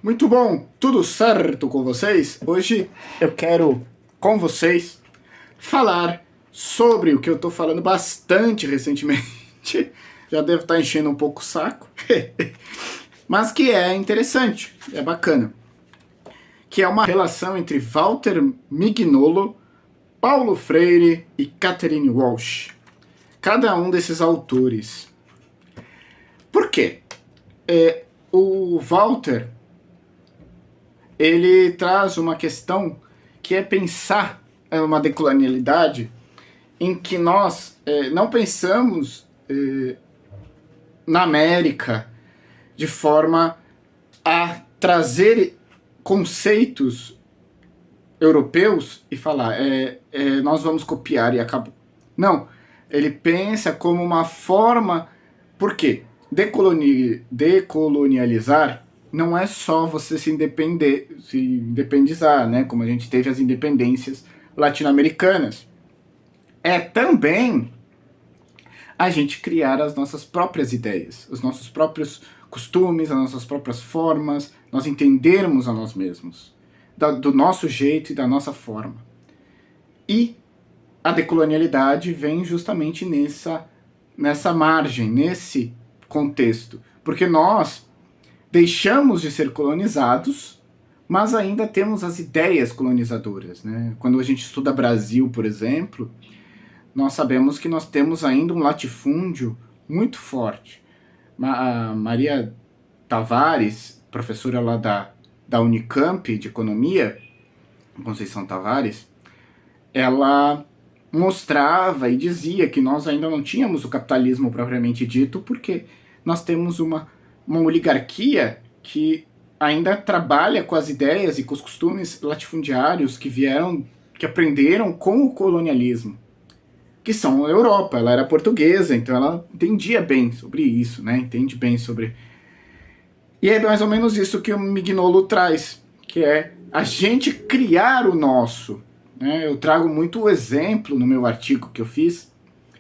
Muito bom, tudo certo com vocês? Hoje eu quero, com vocês, falar sobre o que eu tô falando bastante recentemente. Já devo estar enchendo um pouco o saco, mas que é interessante, é bacana. Que é uma relação entre Walter Mignolo, Paulo Freire e Catherine Walsh. Cada um desses autores. Por quê? O Walter, ele traz uma questão que é pensar uma decolonialidade em que nós não pensamos na América de forma a trazer conceitos europeus e falar nós vamos copiar e acabou. Não, ele pensa como uma forma... Por quê? Decolonializar não é só você se independizar, né? Como a gente teve as independências latino-americanas. É também a gente criar as nossas próprias ideias, os nossos próprios costumes, as nossas próprias formas, nós entendermos a nós mesmos, do nosso jeito e da nossa forma. E a decolonialidade vem justamente nessa margem, nesse contexto, porque nós deixamos de ser colonizados, mas ainda temos as ideias colonizadoras, né? Quando a gente estuda Brasil, por exemplo, nós sabemos que nós temos ainda um latifúndio muito forte. A Maria Tavares, professora lá da Unicamp de Economia, Conceição Tavares, ela mostrava e dizia que nós ainda não tínhamos o capitalismo propriamente dito, porque nós temos uma oligarquia que ainda trabalha com as ideias e com os costumes latifundiários que aprenderam com o colonialismo, que são a Europa. Ela era portuguesa, então ela entendia bem sobre isso, né? Entende bem sobre... E é mais ou menos isso que o Mignolo traz, que é a gente criar o nosso. Eu trago muito o exemplo no meu artigo que eu fiz,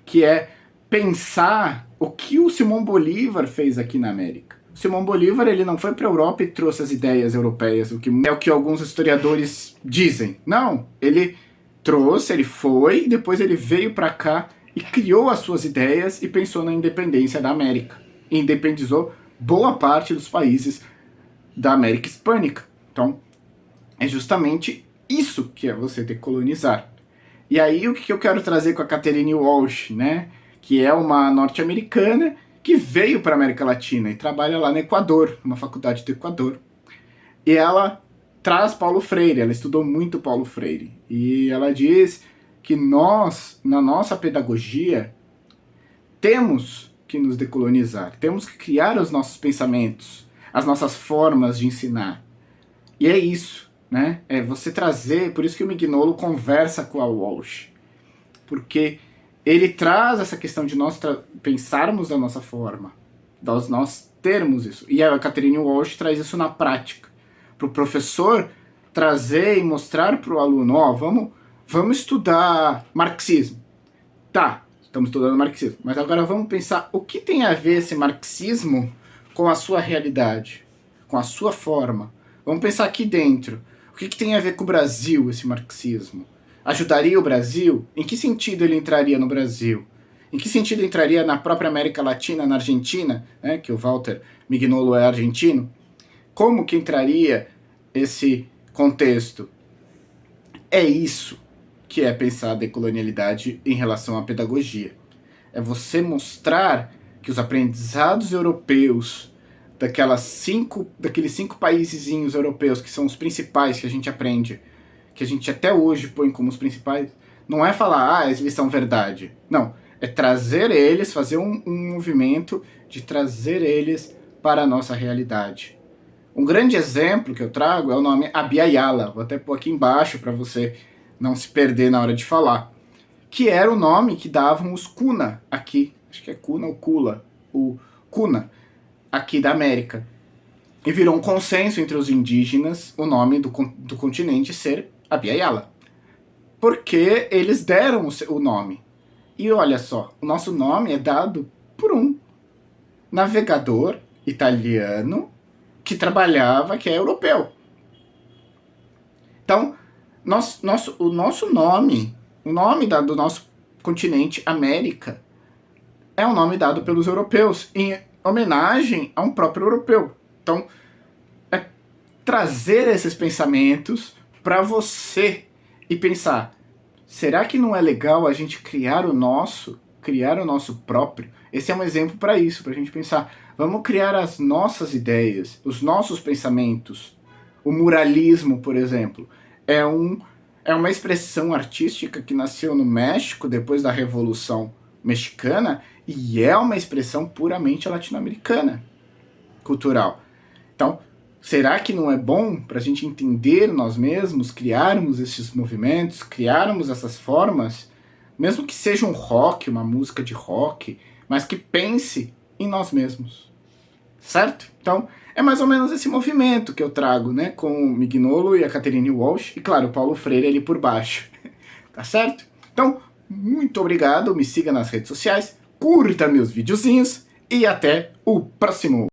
que é pensar o que o Simão Bolívar fez aqui na América. O Simão Bolívar, ele não foi para a Europa e trouxe as ideias europeias, o que é o que alguns historiadores dizem. Não, ele trouxe, ele foi, e depois ele veio para cá e criou as suas ideias e pensou na independência da América. E independizou boa parte dos países da América Hispânica. Então, é justamente isso que é você decolonizar. E aí o que eu quero trazer com a Catherine Walsh, né? Que é uma norte-americana que veio para a América Latina e trabalha lá no Equador, numa faculdade do Equador. E ela traz Paulo Freire, ela estudou muito Paulo Freire. E ela diz que nós, na nossa pedagogia, temos que nos decolonizar, temos que criar os nossos pensamentos, as nossas formas de ensinar. E é isso, né? É você trazer, por isso que o Mignolo conversa com a Walsh, porque ele traz essa questão de nós pensarmos da nossa forma, de nós termos isso. E a Catherine Walsh traz isso na prática, para o professor trazer e mostrar para o aluno, vamos estudar marxismo. Tá, estamos estudando marxismo, mas agora vamos pensar o que tem a ver esse marxismo com a sua realidade, com a sua forma. Vamos pensar aqui dentro. O que tem a ver com o Brasil, esse marxismo? Ajudaria o Brasil? Em que sentido ele entraria no Brasil? Em que sentido entraria na própria América Latina, na Argentina, né, que o Walter Mignolo é argentino? Como que entraria esse contexto? É isso que é pensar a decolonialidade em relação à pedagogia. É você mostrar que os aprendizados europeus daqueles 5 paísezinhos europeus que são os principais que a gente aprende, que a gente até hoje põe como os principais, não é falar, eles são verdade. Não, é trazer eles, fazer um movimento de trazer eles para a nossa realidade. Um grande exemplo que eu trago é o nome Abya Yala, vou até pôr aqui embaixo para você não se perder na hora de falar, que era o nome que davam os Kuna aqui, acho que é Kuna ou Kula, o Kuna, aqui da América. E virou um consenso entre os indígenas o nome do continente ser Abya Yala, porque eles deram o nome. E olha só, o nosso nome é dado por um. navegador italiano que trabalhava, que é europeu. Então, o nosso nome, o nome do nosso continente, América, é um nome dado pelos europeus, em homenagem a um próprio europeu. Então, é trazer esses pensamentos para você e pensar, será que não é legal a gente criar o nosso próprio? Esse é um exemplo para isso, para a gente pensar, vamos criar as nossas ideias, os nossos pensamentos. O muralismo, por exemplo, é uma expressão artística que nasceu no México depois da Revolução Mexicana e é uma expressão puramente latino-americana, cultural. Então, será que não é bom para a gente entender nós mesmos, criarmos esses movimentos, criarmos essas formas, mesmo que seja um rock, uma música de rock, mas que pense em nós mesmos, certo? Então, é mais ou menos esse movimento que eu trago, né, com o Mignolo e a Catherine Walsh, e claro, o Paulo Freire ali por baixo, tá certo? Então, muito obrigado, me siga nas redes sociais, curta meus videozinhos, e até o próximo!